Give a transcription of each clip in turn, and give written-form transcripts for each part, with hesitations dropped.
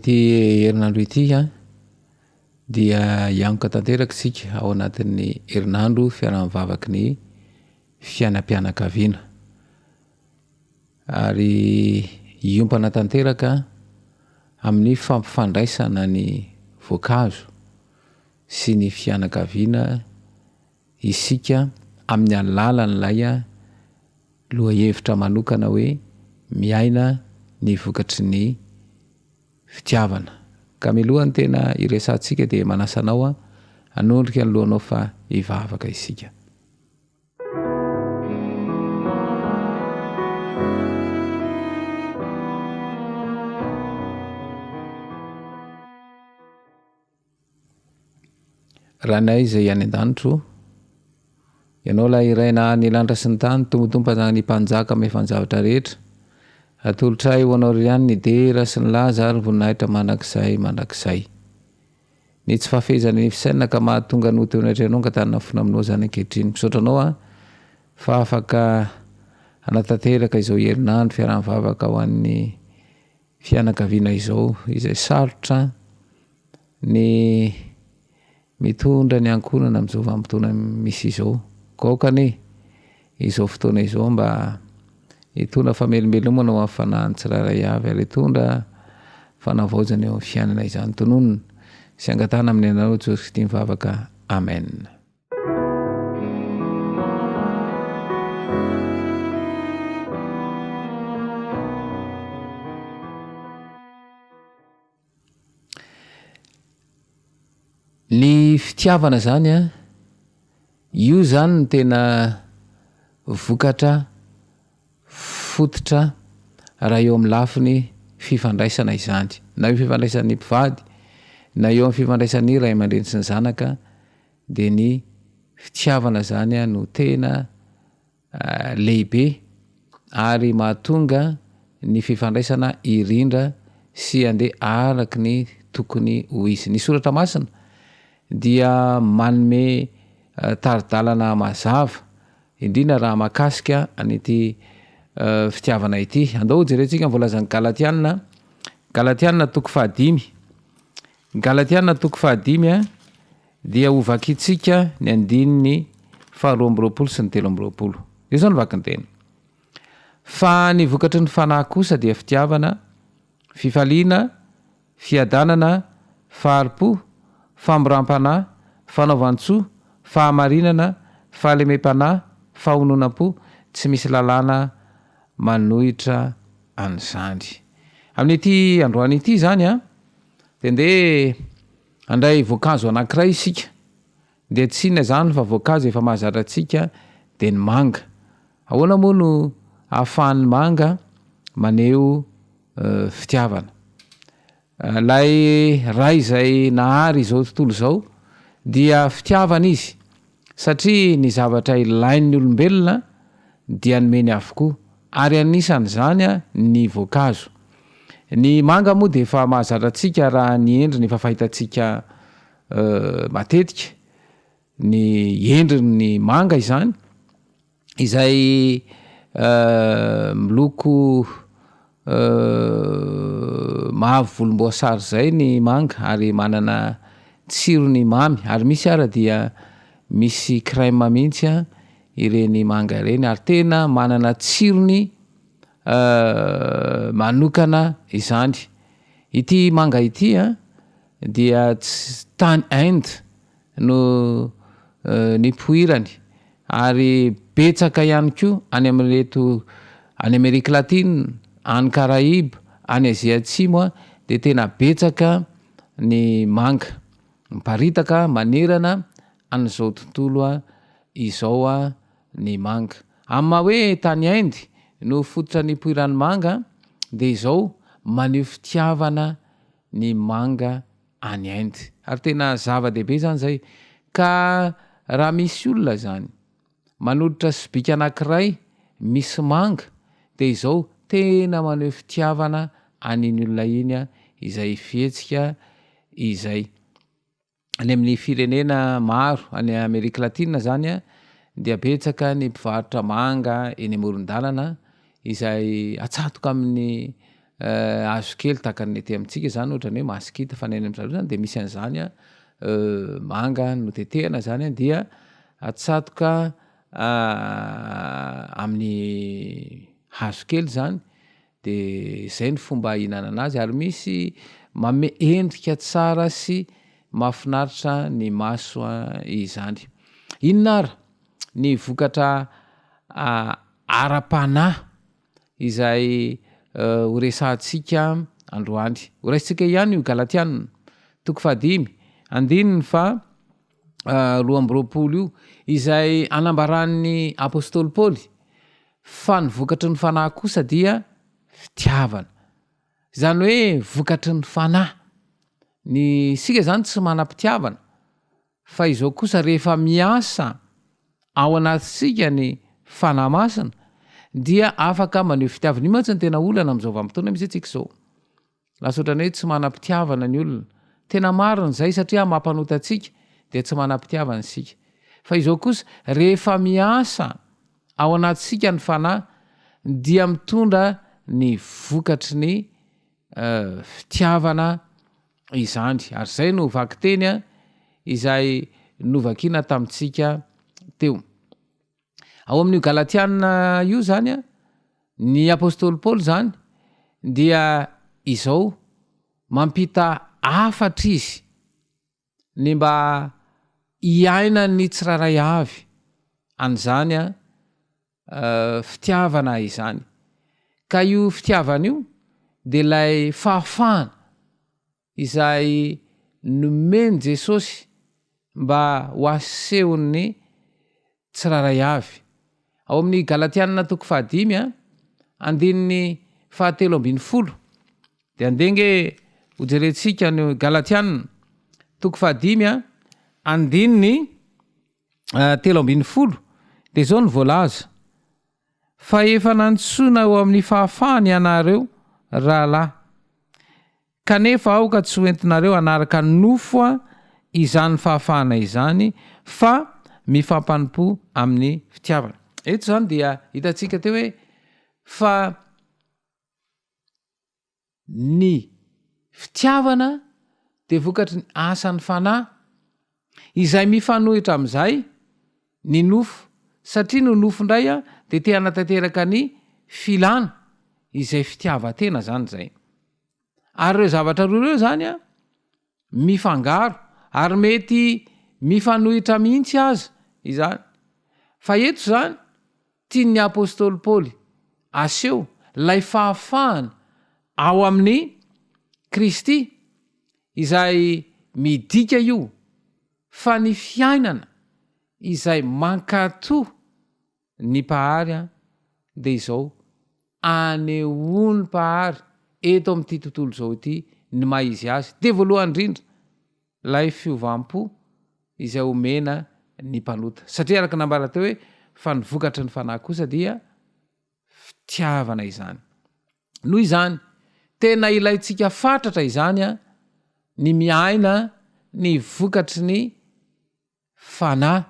Amin'ity herinandro ity dia hiantoka tanteraka isika ao anatin'ny herinandro fiaraha-mivavaky ny fiainam-pianakaviana ary hiompana tanteraka amin'ny fampifandraisana ny voankazo sy ny fianakaviana isika amin'ny alalan'ilay lohahevitra manokana hoe miaina ny vokatry ny fitiavana. Ka milohany tena iresantsika dia manasanao hanondrika ny lohanao fa hivavaka isika. Ranay izay any an-danitro, ianao la iraina ny lanitra sy ny tany, tombotompa ny mpanjaka amin'ny fanjavatra rehetra, atolotray ho anao ihany ny dera sy ny laza ary voninahitra mandrakizay. Ny tsy fafezany ny fisainana ka mahatonga no teo anatrenao ka tanina fona aminao zany ankehitriny. Misaotranao fa afaka anatanteraka izao herinandro fiaraha-mivavaka ho an'ny fianakaviana izao izay sarotra ny mitondra ny ankonana amin'izao vanim-potoana misy izao. Kaokany izao fotoana izao mba hitondra famelombelona manao amin'ny fanahy tsirairay avy ary hitondra fanavaozana eo amin'ny fiainana izany. Tononona sy angatana amin'ny anareo Jesosy Kristy mivavaka. Amen. Ny fitiavana zany io zany no tena vokatra fototra raha eo amin'ny lafiny fifandraisana izany, na io fifandraisan'ny mpivady na eo amin'ny fifandraisan'ny ray aman-dreny sy ny zanaka, dia ny fitiavana zany no tena lehibe ary mahatonga ny fifandraisana irindra sy andeha araky ny tokony ho izy. Ny soratra masina dia manome taridalana mazava indrindra raha mahakasika an'ity fitiavana ity. Andao jerentsika voalazany Galatiana toko 5. Galatiana toko 5 dia hovakitsika ny andininy 2:20 sy ny 3:20. Io zany vaky ny teny. Fa ny vokatry ny fanahy kosa dia fitiavana, fifaliana, fiadanana, faharipo, famirampanahy, fanaovantsoa, fahamarinana, fahalemem-panahy, fahononam-po, tsy misy lalàna manohitra an'izany. Amin'ity androany ity zany dia ndeha handray voankazo anankiray isika, dia tsy inona zany fa voankazo efa mahazatra antsika dia ny manga. Ahoana moa no ahafahan'ny manga maneho fitiavana? Lay ray izay nahary izao tontolo izao dia fitiavana izy, satria ny zavatra ilain'ny olombelona dia nomeny avokoa, ary anisan'izany ny voankazo. Ny manga moa dia efa mahazatra antsika raha ny endriny efa fahitantsika matetika. Ny endriny manga izany izay miloko mavo volomboasary zay ny manga ary manana tsirony mamy, ary misy ara dia misy crème mihitsy ireny manga ireny, ary tena manana tsirony manokana izany. Ity manga ity dia tany Inde no nipoirany, ary betsaka ihany koa any amin'reto any Amerika Latine, any Karahiba, any Azia Atsimo dia tena betsaka ny manga miparitaka manerana an'izao tontolo izao ny manga. Amin'ny hoe tany Inde no fototra ny poiran'ny manga, dia izao maneho fitiavana ny manga any Inde, ary tena zava-dehibe zany zay. Ka raha misy olona zany manoditra sobika anankiray misy manga, dia izao tena maneho fitiavana an'iny olona iny izay fihetsika izay. Any amin'ny firenena maro any Amerika Latine zany dia betsaka ny mpivarotra manga eny amoron-dalana izay atsatoka amin'ny azo kely takany ety amintsika zany ohatrany hoe masikita faneny am'zareo zany de misy an'zany manga no tetehana zany dia atsatoka amin'ny hazo kely zany de zay ny fomba hihinana anazy ary misy mame endrika tsara sy mahafinaritra ny maso izany. Inona ara ny vokatra ara-panahy izay horesantsika androany horaisitsika ihany io galatianina 5:5 fa 12 io izay anambaran'ny apôstôly Paoly fa ny vokatry ny fanahy kosa dia fitiavana. Zany hoe vokatry ny fanahy ny sika zany tsy manam-pitiavana fa izao kosa rehefa miasa ao anatisika ny fanahy masina dia afaka maneho fitiavana. Io mantsy ny tena olana am'izao vanim-potoana misy atsika zao. Lasa ohatrany hoe tsy manam-pitiavana ny olona. Tena marina zay satria mampanota atsika de tsy manam-pitiavana isika. Fa izao kosa rehefa miasa ao anatisika ny fanahy dia mitondra ny vokatry ny fitiavana izany. Ary zay no vaky teny izay novakina tamitsika teo. Ao amin'io galatianina io zany ny apôstôly Paoly zany dia izao mampita afatra izy ny mba hiaina ny tsiraray avy an'zany fitiavana izany. Ka io fitiavana io de lay fahafahana izay nomeny Jesosy mba ho asehon'ny tsiraray avy. Ao amin'ny galatianina 5:5 de andenge hojerentsika ny galatianina 5:5 de zao ny voalaza fa efa nantsoina eo amin'ny fahafahany ianareo rahalahy kanefa aoka tsy hoentinareo anaraka nofo izany fahafahana izany fa mifampanimpo amin'ny fitiavana. Eto zany dia hitatsika teo hoe fa ny fitiavana de vokatry ny asan'ny fanahy izay mifanohitra am'izay ny nofo satria no nofo indray de te hanatanteraka ny filana izay fitiavatena zany zay. Ary ireo zavatra roa ireo zany mifangaro ary mety mifanohitra mihitsy aza izany. Fa eto zany tian'ny apôstôly Paoly aseho lay fahafahana ao amin'ny Kristy izay midika io fa ny fiainana izay mankatoa ny pahary de izao anehoany pahary eto amin'ity tontolo zao ity ny maizy azy de voalohany indrindra lay fiovampo izay omena ny mpanota satria araka nambara teo hoe fa ny vokatry ny fanahy kosa dia fitiavana izany. Noho izany tena ilayntsika fatratra izany ny miaina ny vokatry ny fanahy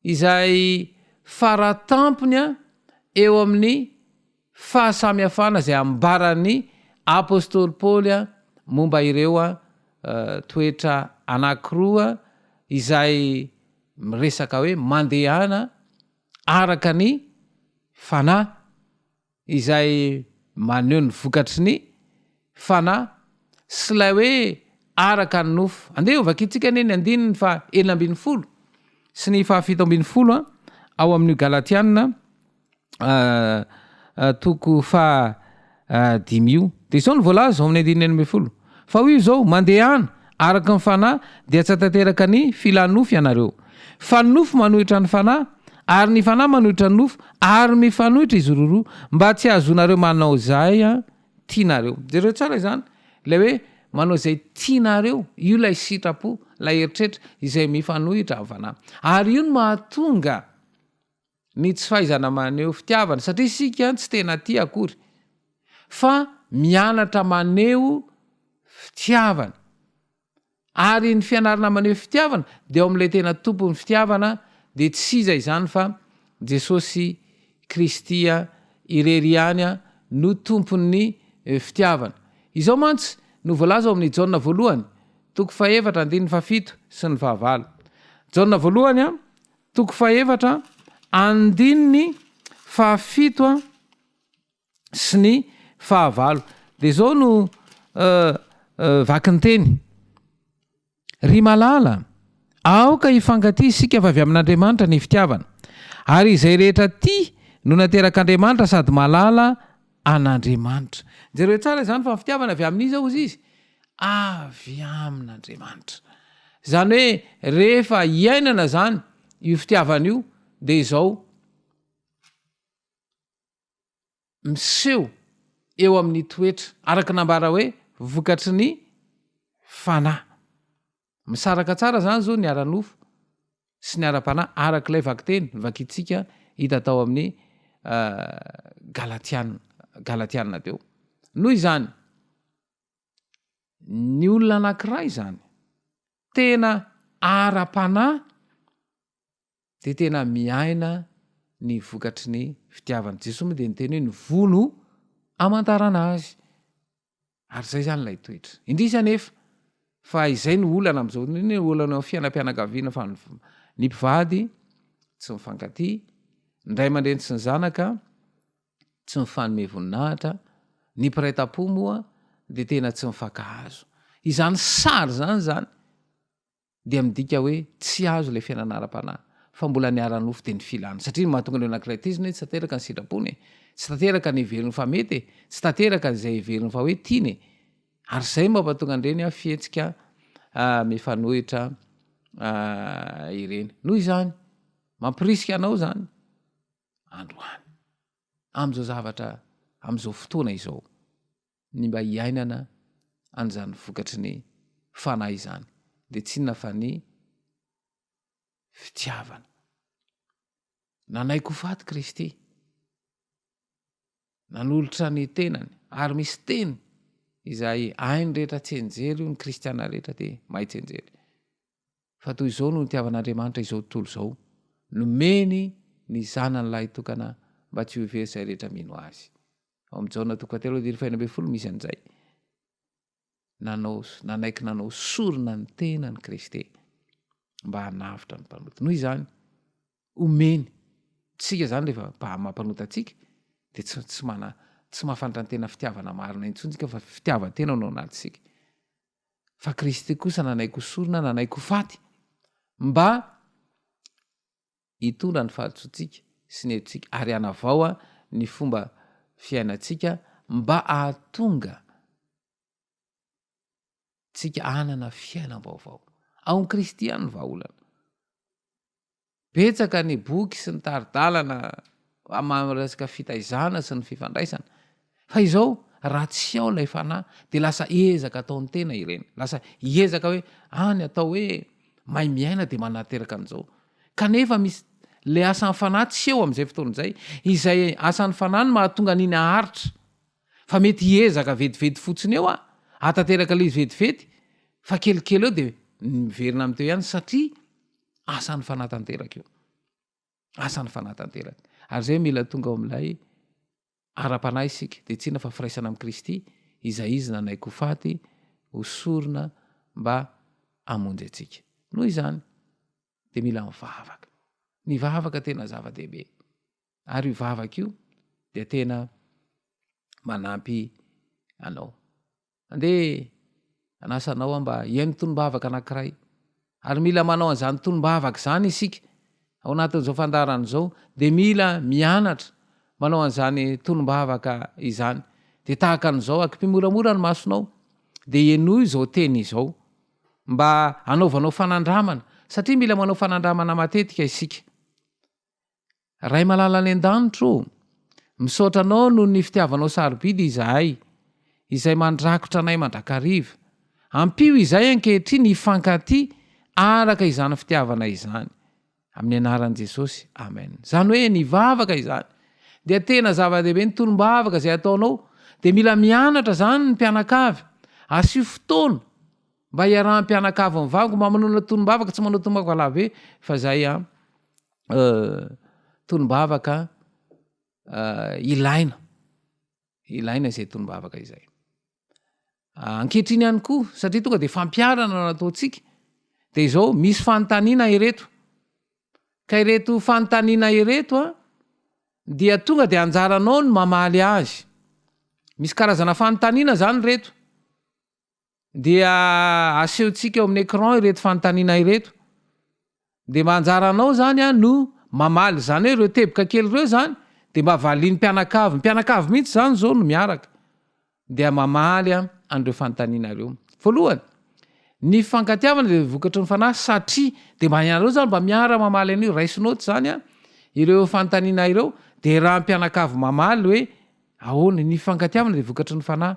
izay faratampony eo amin'ny fahasamihafana zay ambaran'ny apôstôly Paoly momba ireo toetra anankiroa izay miresaka hoe mandehana araka ny fanahy izay maneho ny vokatry ny fanahy sy lay hoe araka ny nofo. Andeha ovakitsika neny 9:12 sy ny 7:10 ao amin'ny galatianina 5:5 de izao ny voalaza ao amin'ny 9:10 fa hoy zao mandehana araka ny fanahy dia tsy hatanteraka ny filanofo ianareo fa ny nofo manohitra ny fanahy ary ny fanahy manohitra ny nofo ary mifanohitra izy roroa mba tsy ahazonareo manao zay tianareo. Jereo tsara izany lay hoe manao zay tianareo io lay sitrapo lay eritreritra izay mifanohitra amin'ny fanahy ary io no mahatonga ny tsy fahaizana maneho fitiavana satria sika tsy tena tia akory fa mianatra maneho fitiavana ary ny fianarana maneho fitiavana de ao amin'ilay tena tompony fitiavana de tsy iza izany fa Jesosy Kristy irery ihany no tompon'ny fitiavana. Izao mantsy no voalaza ao amin'ny jaona voalohany 7:17 sy ny 9. Jaona voalohany a 7:17 sy ny 9. De zao no vaky ny teny. Ry malala, aoka hifankaty isika fa avy amin'Andriamanitra ny fitiavana. Ary izay rehetra ty no naterak'Andriamanitra sady malala an'Andriamanitra. Jereo tsara zany fa fitiavana avy amin'iza ozy izy? Avy amin'Andriamanitra. Zany hoe rehefa iainana zany io fitiavana io de izao miseho eo amin'ny toetra araka nambara hoe vokatry ny fanahy. Misaraka tsara zany zao ny ara-nofo sy ny ara-panahy arak'ilay vaky-teny vakitsika hita tao amin'ny galatiana teo. Noho izany ny olona anankiray zany tena ara-panahy de tena miaina ny vokatry ny fitiavana. Jesosy moa de niteny hoe ny vono amantarana azy. Ary zay zany lay toetra. Indrisa nefa fa izay ny olana am'izao ny olana ao fiainam-pianakaviana fa ny mpivady tsy mifankaty, ndray aman-dreny sy ny zanaka tsy mifanome voninahitra, ny mpiray-tam-po moa de tena tsy mifankahazo. Izany sary zany dia midika hoe tsy azo ilay fiainana ara-panahy fa mbola ny ara-nofo de ny filana. Satria mahatonga ny anankiray teziny tsy tanteraka ny sitrapony, tsy tanteraka ny heveriny fa mety, tsy tanteraka izay heveriny fa hoe tiany. Ary zay mampatonga an'ireny fihetsika mifanohitra ireny. Noho izany mampirisika anao zany androany am'izao zavatra am'izao fotoana izao ny mba hiainana an'izany vokatry ny fanahy izany de tsy inona fa ny fitiavana. Nanaiko faty Kristy, nanolotra ny tenany ary misy teny izay ainy rehetra tsy enjery io ny kristiana rehetra de mahay tsy enjery. Fa toy izao no nitiavan'Andriamanitra izao tontolo izao, nomeny ny zanany lahy tokana mba tsy ho ivery zay rehetra mino azy. Ao amin'ny Jaona 3:20 misy an'izay. Nanaiky nanao sorona ny tenany Kristy mba hanavitra ny mpanota. Noho izany omeny tsika zany rehefa mampanota atsika de tsy mahafantatra ny tena fitiavana marina intsony fa fitiavan-tena no anatisika. Fa Kristy kosa nanaiko sorona, nanaiko faty mba hitondra ny fahatsotsika sy ny hetsika ary hanavao ny fomba fiainatsika mba ahatonga tsika anana fiainam-baovao. Ao ny kristiana ny vahaolana. Betsaka ny boky sy ny taridalana resaka fitaizana sy ny fifandraisana. Fa izao raha tsy ao ilay fanahy de lasa ezaka ataon'ny tena ireny. Lasa ezaka hoe any atao hoe mahay miaina de manateraka an'izao. Kanefa misy le asan'ny fanahy tsy eo am'izay fotoana izay. Izay asan'ny fanahy no mahatonga an'iny aharitra. Fa mety ezaka vetivety fotsiny eo atateraka le izy vetivety fa kelikely eo de miverina am'teo ihany satria asan'ny fanahy tanteraka io. Asan'ny fanahy tanteraka. Ary zay mila tonga ao amin'ilay ara-panahy isika de tsy inona fa firaisana amin'i Kristy izay izy nanaiko faty hosorona mba hamonjy atsika. Noho izany de mila mivavaka. Ny vavaka tena zava-dehibe. Ary io vavaka io de tena manampy anao. Andeha anasanao mba hiaino tonom-bavaka anankiray. Ary mila manao an'izany tonom-bavaka zany isika ao anatin'izao fandarana izao de mila mianatra manao an'izany tonom-bavaka izany. De tahaka an'izao akipimoramora ny masonao de enoy izao teny izao mba anaovanao fanandramana satria mila manao fanandramana matetika isika. Ray malala any an-danitro, misaotra anao noho ny fitiavanao sarobidy izahay izay mandrakotra anay mandrakariva. Ampio izay ankehitriny hifankaty araka izany fitiavana izany. Amin'ny anaran'i Jesosy, amen. Zany hoe ny vavaka izany dia tena zava-dehibe ny tonom-bavaka izay ataonao de mila mianatra zany ny mpianakavy. Asio fotoana mba hiarahan'ny mpianakavy mivavaka mba manao tonom-bavaka tsy manao tonom-bavaka lava be fa zay tonom-bavaka ilaina ilaina zay tony-bavaka izay. Ankehitriny ihany koa satria tonga de fampiarana no nataontsika de izao misy fanontaniana ireto. Ka ireto fanontaniana ireto a dia tonga de anjaranao ny mamaly azy. Misy karazana fanontaniana zany reto. Dia asehontsika eo amin'ny écran ireto fanontaniana ireto. De manjaranao zany a no mamaly zany hoe ireo teboka kely ireo zany de mba valian'ny mpianakavy. Ny mpianakavy mihitsy zany zao no miaraka. Dia mamaly an'ireo fanontaniana ireo. Voalohany, ny fifankatiavana de vokatry ny fanahy satria de mba ianareo zany mba miara mamaly an'io raisinoty zany a ireo fanontaniana ireo de raha mpianakavy mamaly hoe ahoana ny fifankatiavana de vokatry ny fanahy.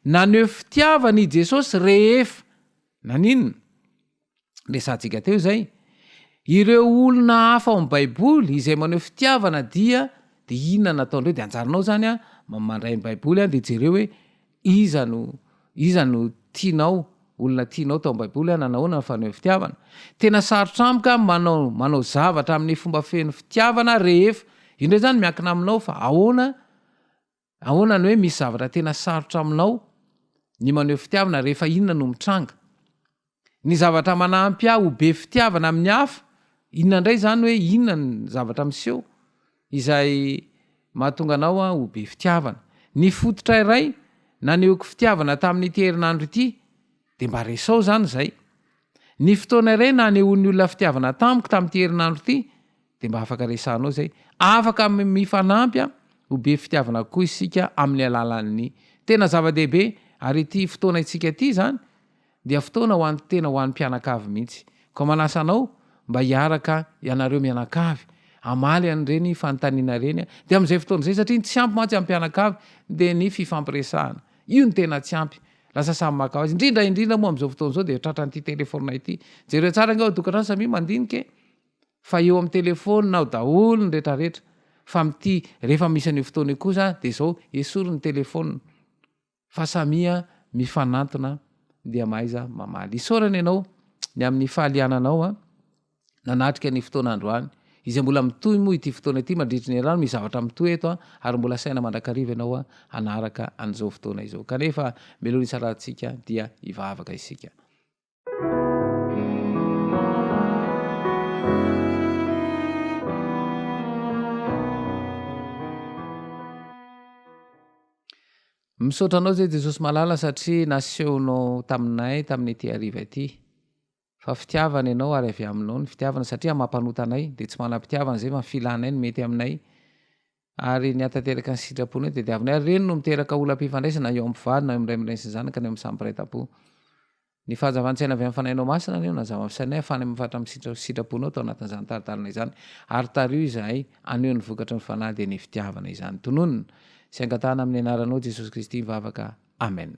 Naneho fitiavana i Jesosy rehefa naninona resantsika teo zay. Ireo olona hafa ao amin'ny Baiboly izay maneho fitiavana dia de inona nataondreo de anjaranao zany a mandray ny Baiboly a de jereo hoe iza no tianao olona tianao tao amin'ny Baiboly a nanahoana ny faneho fitiavana. Tena sarotra amika manao zavatra amin'ny fomba feno fitiavana rehefa indray zany miankina aminao fa ahoana ny hoe misy zavatra tena sarotra aminao ny maneho fitiavana rehefa inona no mitranga. Ny zavatra manampy ho be fitiavana amin'ny hafa inona indray zany hoe inona ny zavatra miseho izay mahatonga anao ho be fitiavana. Ny fototra iray nanehoako fitiavana tamin'ity herinandro ity de mba resao zany zay. Ny fotoana iray nanehoan'ny olona fitiavana tamiko tamin'ity herinandro ity de mba afaka resahanao zay. Afaka mifanampy ho be fitiavana koa isika amin'ny alalan'ny tena zava-dehibe. Ary ity fotoana itsika ity zany dia fotoana ho an'ny tena ho an'ny mpianakavy mihitsy. Ko manasa anao mba hiaraka ianareo mianakavy amaly an'ireny fanontaniana reny de amin'izay fotoana izay satria tsy ampy mantsy amin'ny mpianakavy de ny fifampiresahana. Io ny tena tsy ampy. Lasa samy maka azy. Indrindra moa amin'izao fotoana izao de tratran'ity telefaonina ity. Jereo tsara nga tokatrano samy mandinike fa eo amin'ny telefaonina ao daholo ny rehetrarehetra. Fa mity rehefa misy an'io fotoana io kosa de zao esory ny telefaonina. Fa samia mifanantona dia maiza mamaly. Isaorana ianao ny amin'ny fahaliananao nanatrika ny fotoana androany izay mbola mitohy moa ity fotoana ity mandritry ny rano misy zavatra mitohy eto ary mbola saina mandrakariva ianao anaraka an'izao fotoana izao. Kanefa meloha isarantsika dia ivavaka isika. Misaotra anao zay Jesosy malala satria nasehonao taminay tamin'ity hariva ity. Fa fitiavana ianao ary avy aminao ny fitiavana satria mampanota anay de tsy manam-pitiavana zay mafilanay ny mety aminay. Ary ny atateraka ny sitraponay de diavinay ary reny no miteraka olam-pifandraisana eo amin'ny mpivady na eo amin'ny ray sy ny zanaka na eo amin'ny samy mpiray-tam-po. Ny fahazavan-tsaina avy amin'ny fanahinao masina io nazava fisainay afany amin'ny fatra amin'ny sitraponao tao anatin'izany taritarina izany. Ary tario izahay aneo ny vokatry ny fanahy de ny fitiavana izany. Tononona sy angatahana amin'ny anaranao Jesosy Kristy mivavaka. Amen.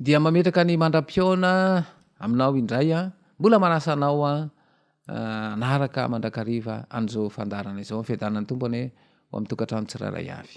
Dia mametraka ny mandram-piona aminao indray mbola manasa anao anaraka mandrakariva an'izao fandarana izao fiadanan'ny tompony ho amin'ny tokantrano tsirairay avy.